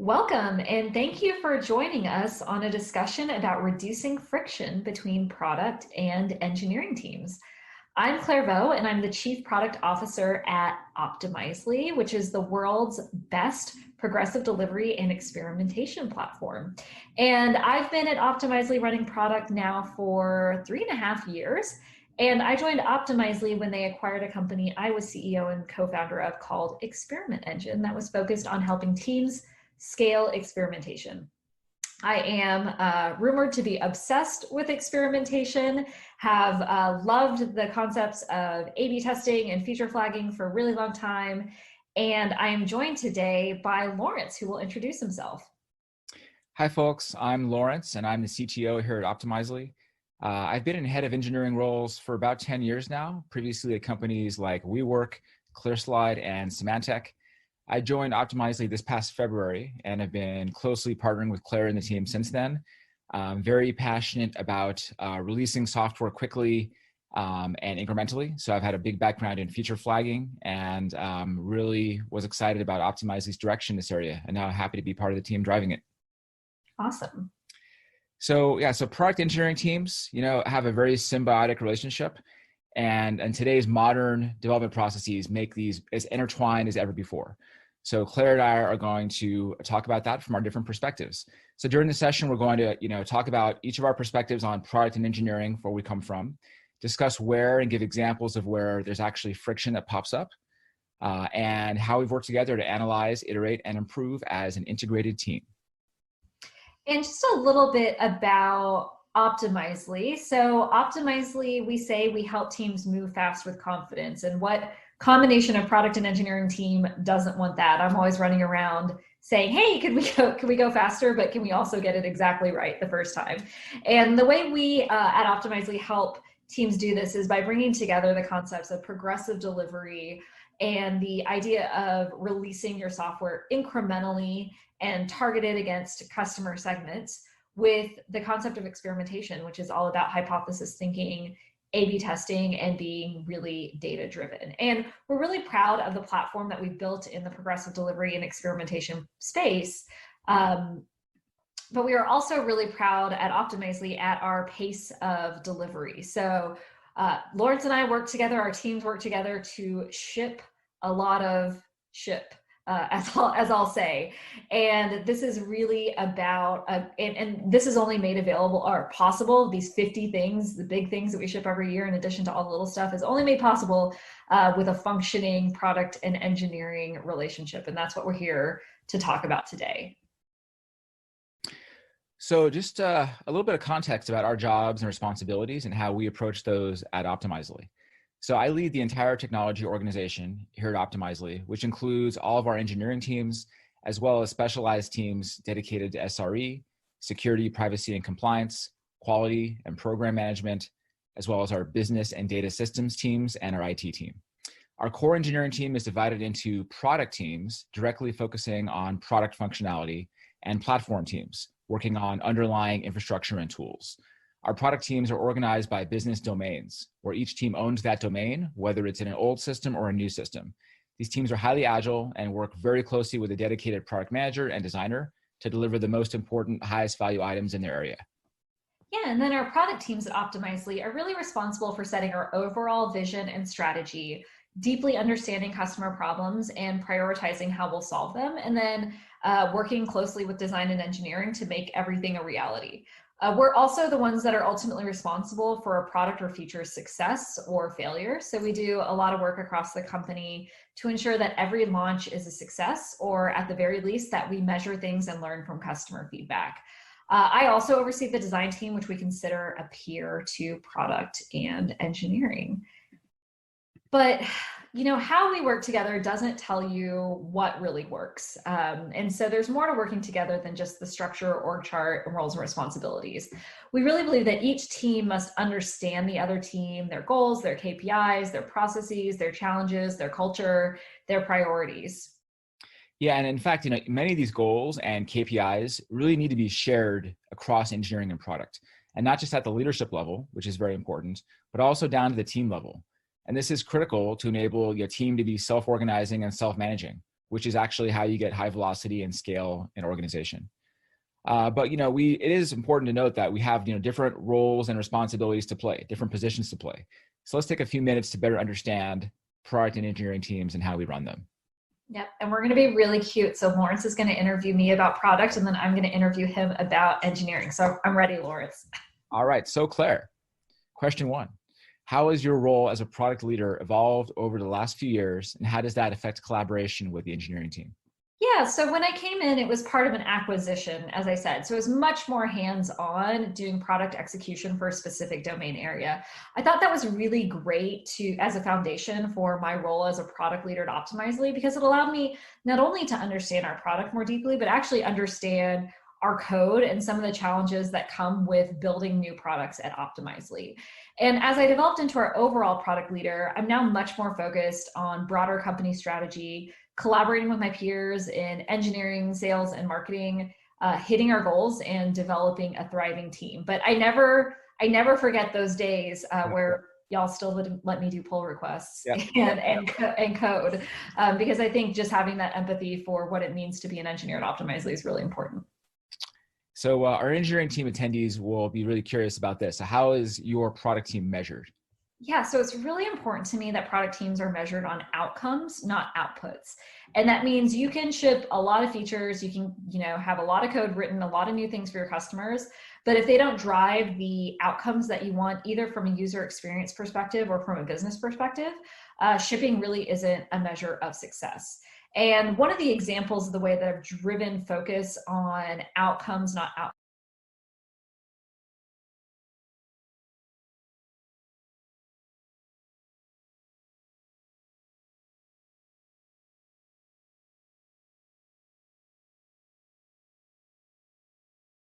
Welcome, and thank you for joining us on a discussion about reducing friction between product and engineering teams. I'm Claire Vaux, and I'm the Chief Product Officer at Optimizely, which is the world's best progressive delivery and experimentation platform. And I've been at Optimizely running product now for 3.5 years. And I joined Optimizely when they acquired a company I was CEO and co-founder of called Experiment Engine that was focused on helping teams scale experimentation. I am rumored to be obsessed with experimentation, have loved the concepts of A/B testing and feature flagging for a really long time. And I am joined today by Lawrence, who will introduce himself. Hi, folks. I'm Lawrence, and I'm the CTO here at Optimizely. I've been in head of engineering roles for about 10 years now, previously at companies like WeWork, ClearSlide, and Symantec. I joined Optimizely this past February and have been closely partnering with Claire and the team since then. I'm very passionate about releasing software quickly and incrementally. So I've had a big background in feature flagging and really was excited about Optimizely's direction in this area, and now happy to be part of the team driving it. Awesome. So product engineering teams, have a very symbiotic relationship, and today's modern development processes make these as intertwined as ever before. So Claire and I are going to talk about that from our different perspectives. So during the session, we're going to, talk about each of our perspectives on product and engineering, where we come from, discuss where and give examples of where there's actually friction that pops up, and how we've worked together to analyze, iterate, and improve as an integrated team. And just a little bit about Optimizely. So Optimizely, we say we help teams move fast with confidence. And what combination of product and engineering team doesn't want that? I'm always running around saying, hey, can we go faster, but can we also get it exactly right the first time? And the way we at Optimizely help teams do this is by bringing together the concepts of progressive delivery and the idea of releasing your software incrementally and targeted against customer segments, with the concept of experimentation, which is all about hypothesis thinking, A/B testing, and being really data driven. And we're really proud of the platform that we've built in the progressive delivery and experimentation space. But we are also really proud at Optimizely at our pace of delivery. So Lawrence and I work together, our teams work together to ship a lot of as I'll say. And this is really about, and this is only made available or possible, these 50 things, the big things that we ship every year, in addition to all the little stuff, is only made possible with a functioning product and engineering relationship. And that's what we're here to talk about today. So just a little bit of context about our jobs and responsibilities and how we approach those at Optimizely. So I lead the entire technology organization here at Optimizely, which includes all of our engineering teams, as well as specialized teams dedicated to SRE, security, privacy, and compliance, quality, and program management, as well as our business and data systems teams and our IT team. Our core engineering team is divided into product teams, directly focusing on product functionality, and platform teams, working on underlying infrastructure and tools. Our product teams are organized by business domains, where each team owns that domain, whether it's in an old system or a new system. These teams are highly agile and work very closely with a dedicated product manager and designer to deliver the most important, highest value items in their area. Yeah, and then our product teams at Optimizely are really responsible for setting our overall vision and strategy, deeply understanding customer problems and prioritizing how we'll solve them, and then working closely with design and engineering to make everything a reality. We're also the ones that are ultimately responsible for a product or feature's success or failure. So we do a lot of work across the company to ensure that every launch is a success, or at the very least that we measure things and learn from customer feedback. I also oversee the design team, which we consider a peer to product and engineering. But how we work together doesn't tell you what really works. And so there's more to working together than just the structure, org chart, and roles and responsibilities. We really believe that each team must understand the other team, their goals, their KPIs, their processes, their challenges, their culture, their priorities. Yeah, and in fact, many of these goals and KPIs really need to be shared across engineering and product, and not just at the leadership level, which is very important, but also down to the team level. And this is critical to enable your team to be self-organizing and self-managing, which is actually how you get high velocity and scale an organization. But it is important to note that we have different roles and responsibilities to play, different positions to play. So let's take a few minutes to better understand product and engineering teams and how we run them. Yep, and we're going to be really cute. So Lawrence is going to interview me about product, and then I'm going to interview him about engineering. So I'm ready, Lawrence. All right, so Claire, question 1. How has your role as a product leader evolved over the last few years, and how does that affect collaboration with the engineering team? Yeah, so when I came in, it was part of an acquisition, as I said. So it was much more hands-on doing product execution for a specific domain area. I thought that was really great as a foundation for my role as a product leader at Optimizely, because it allowed me not only to understand our product more deeply, but actually understand our code and some of the challenges that come with building new products at Optimizely. And as I developed into our overall product leader, I'm now much more focused on broader company strategy, collaborating with my peers in engineering, sales, and marketing, hitting our goals and developing a thriving team. But I never forget those days where y'all still would let me do pull requests and code, because I think just having that empathy for what it means to be an engineer at Optimizely is really important. So our engineering team attendees will be really curious about this. So how is your product team measured? Yeah, so it's really important to me that product teams are measured on outcomes, not outputs. And that means you can ship a lot of features, you can, have a lot of code written, a lot of new things for your customers, but if they don't drive the outcomes that you want, either from a user experience perspective or from a business perspective, shipping really isn't a measure of success. And one of the examples of the way that I've driven focus on outcomes, not